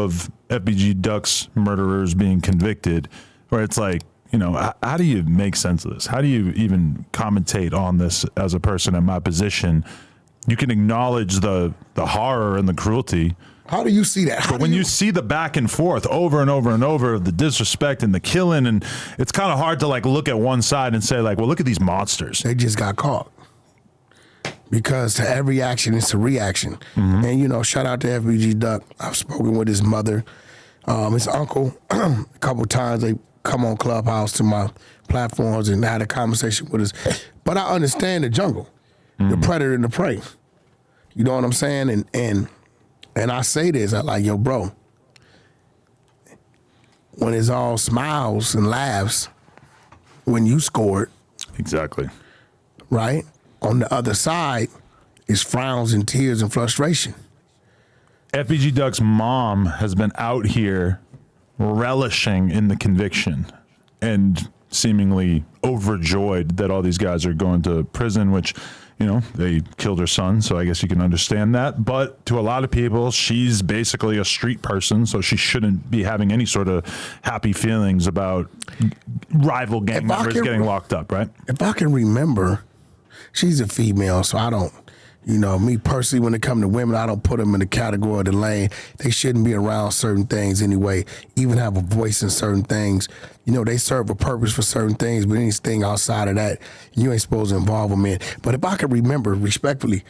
of FBG Duck's murderers being convicted, where it's like, you know, how do you make sense of this? How do you even commentate on this as a person in my position? You can acknowledge the horror and the cruelty. How do you see that? But when you see the back and forth over and over and over, the disrespect and the killing, and it's kind of hard to like look at one side and say like, well, look at these monsters. They just got caught. Because to every action, it's a reaction. And, you know, shout out to FBG Duck. I've spoken with his mother, his uncle, a couple times. They come on Clubhouse to my platforms and had a conversation with us. But I understand the jungle, the predator and the prey. You know what I'm saying? And I say this, I like, yo, bro, when it's all smiles and laughs when you scored. Exactly. Right? On the other side is frowns and tears and frustration. FBG Duck's mom has been out here relishing in the conviction and seemingly overjoyed that all these guys are going to prison, which, you know, they killed her son, so I guess you can understand that. But to a lot of people, she's basically a street person, so she shouldn't be having any sort of happy feelings about rival gang members getting locked up, right? If I can remember, she's a female, so I don't, you know, me personally, when it comes to women, I don't put them in the category of the lane. They shouldn't be around certain things anyway, even have a voice in certain things. You know, they serve a purpose for certain things, but anything outside of that, you ain't supposed to involve them in. But if I can remember, respectfully,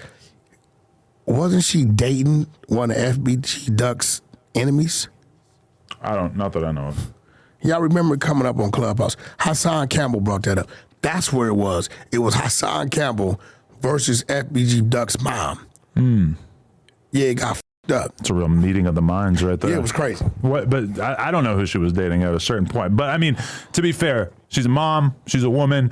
wasn't she dating one of FBG Duck's enemies? Not that I know of. Yeah, I remember coming up on Clubhouse. Hassan Campbell brought that up. That's where it was. It was Hassan Campbell versus FBG Duck's mom. Yeah, it got f***ed up. It's a real meeting of the minds right there. Yeah, it was crazy. But I don't know who she was dating at a certain point. But I mean, to be fair, she's a mom, she's a woman.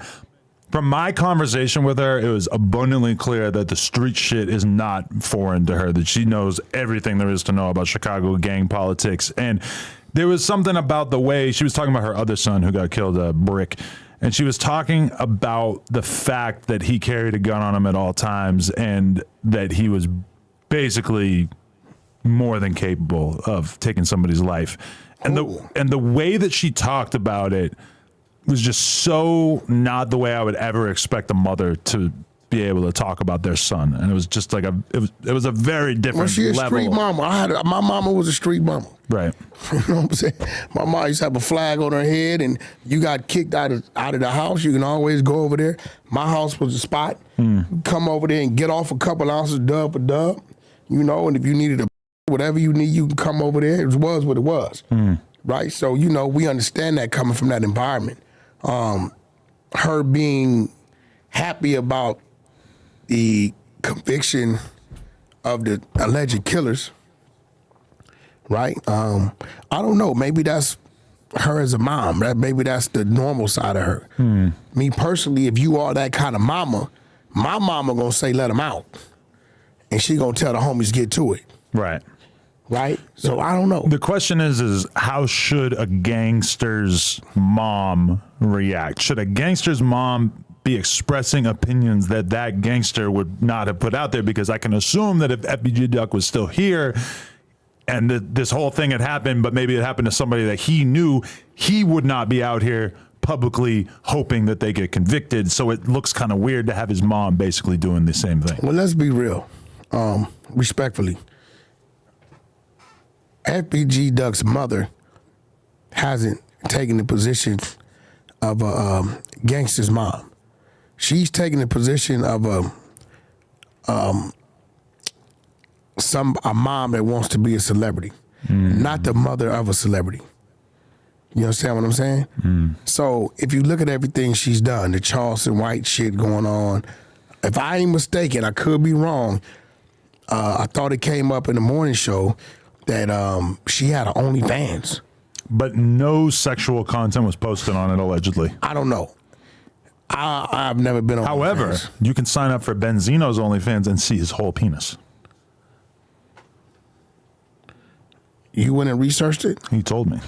From my conversation with her, it was abundantly clear that the street shit is not foreign to her, that she knows everything there is to know about Chicago gang politics. And there was something about the way she was talking about her other son who got killed, Brick. And she was talking about the fact that he carried a gun on him at all times and that he was basically more than capable of taking somebody's life. And the way that she talked about it was just so not the way I would ever expect a mother to be able to talk about their son. And it was just like it was a very different Was she a level. street mama? My mama was a street mama. Right. You know what I'm saying? My mom used to have a flag on her head, and you got kicked out of the house, you can always go over there. My house was a spot. Come over there and get off a couple ounces dub for dub. You know, and if you needed whatever you need, you can come over there. It was what it was. Right? So, you know, we understand that coming from that environment. Her being happy about the conviction of the alleged killers, right? I don't know. Maybe that's her as a mom. Maybe that's the normal side of her. Me personally, if you are that kind of mama, my mama gonna say let them out, and she gonna tell the homies get to it. Right. Right? So I don't know. The question is how should a gangster's mom react? Should a gangster's mom be expressing opinions that gangster would not have put out there? Because I can assume that if FBG Duck was still here and this whole thing had happened, but maybe it happened to somebody that he knew, he would not be out here publicly hoping that they get convicted. So it looks kind of weird to have his mom basically doing the same thing. Well, let's be real, respectfully. FBG Duck's mother hasn't taken the position of a gangster's mom. She's taking the position of a mom that wants to be a celebrity, not the mother of a celebrity. You understand what I'm saying? So if you look at everything she's done, the Charleston White shit going on, if I ain't mistaken, I could be wrong. I thought it came up in the morning show that she had her OnlyFans. But no sexual content was posted on it, allegedly. I don't know. I've never been on However, OnlyFans. you can sign up for Benzino's OnlyFans and see his whole penis. You went and researched it? He told me.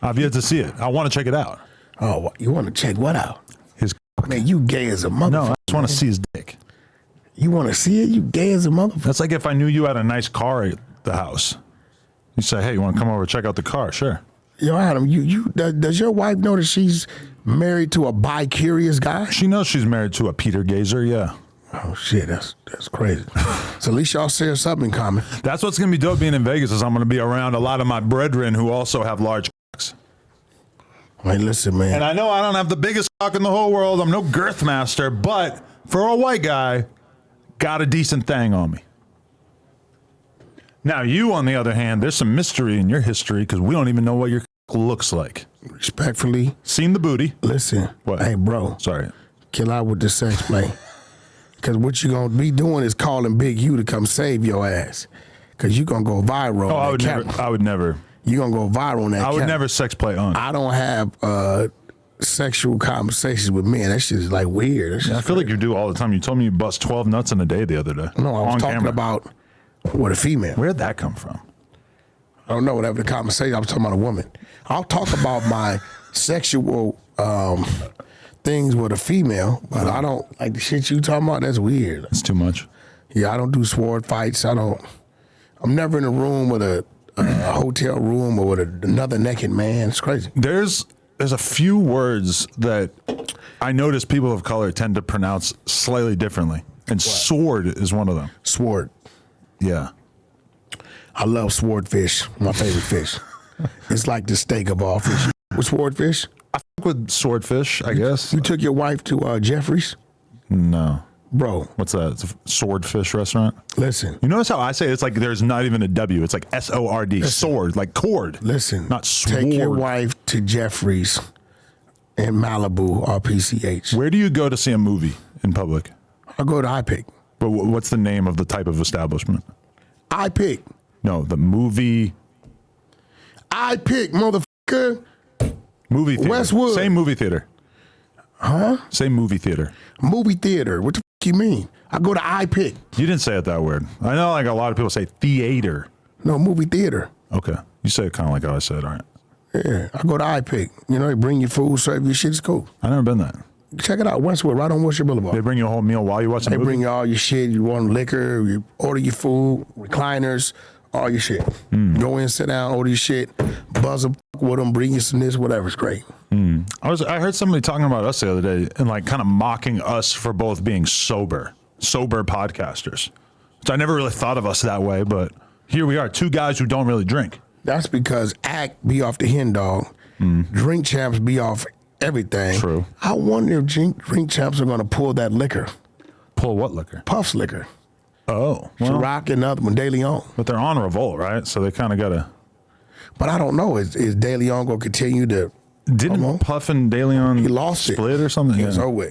I've yet to see it. I want to check it out. Oh, you want to check what out? His Man, you gay as a motherfucker. No, I just want to see his dick. You want to see it? You gay as a motherfucker. That's like if I knew you had a nice car at the house. You say, hey, you want to come over and check out the car? Sure. Yo, Adam, does your wife know that she's married to a bi-curious guy? She knows she's married to a Peter Gazer, yeah. Oh shit, that's crazy. So at least y'all share something in common. That's what's gonna be dope being in Vegas is I'm gonna be around a lot of my brethren who also have large cocks. Hey, listen, man. And I know I don't have the biggest cock in the whole world. I'm no girth master, but for a white guy, got a decent thing on me. Now you, on the other hand, there's some mystery in your history because we don't even know what your cock looks like. Respectfully. Seen the booty. Listen. What? Hey, bro. Sorry. Chill out with the sex play. Because what you going to be doing is calling Big U to come save your ass. Because you going to go viral. Oh, I would never. You going to go viral on that I would never sex play on. I don't have sexual conversations with men. That shit is like weird. I feel like you do all the time. You told me you bust 12 nuts in a day the other day. No, I was talking camera. about with a female. Where'd that come from? I don't know, whatever the conversation. I was talking about a woman. I'll talk about my sexual things with a female, but I don't like the shit you talking about. That's weird. It's too much. Yeah, I don't do sword fights. I'm never in a room with a hotel room or with another naked man. It's crazy. There's a few words that I notice people of color tend to pronounce slightly differently, and sword is one of them. Sword. Yeah. I love swordfish. My favorite fish. It's like the steak of all fish. With swordfish? I fuck with swordfish, I guess. You took your wife to Jeffrey's? No. Bro. What's that? It's a swordfish restaurant? Listen. You notice how I say it? It's like there's not even a W. It's like S-O-R-D. Sword, like cord. Listen. Not sword. Take your wife to Jeffrey's in Malibu, RPCH. Where do you go to see a movie in public? I go to iPick. But what's the name of the type of establishment? iPick. No, the movie. iPick, motherfucker. Movie theater. Westwood. Same movie theater. Huh? Same movie theater. Movie theater. What the fuck you mean? I go to iPick. You didn't say it that weird. I know like a lot of people say theater. No, movie theater. Okay. You say it kind of like how I said, all right. Yeah, I go to iPick. You know, they bring you food, serve you shit. It's cool. I've never been that. Check it out. Westwood, right on Wilshire Boulevard. They bring you a whole meal while you watch the They movie? bring you all your shit. You want liquor, you order your food, recliners, all your shit. Go in, sit down, order your shit, buzz up with them, bring you some this, whatever. It's great. I heard somebody talking about us the other day and like kind of mocking us for both being sober podcasters, which I never really thought of us that way, but here we are, two guys who don't really drink. That's because Act be off the hen dog, Drink Champs be off everything. True. I wonder if Drink Champs are going to pull that liquor. Pull what liquor? Puffs liquor. Oh. Well, Ciroc and another one, De Leon. but they're on revolt, right? So they kind of got to... But I don't know. Is De Leon going to continue to... Didn't Puff and De Leon He lost split or something? It's over with.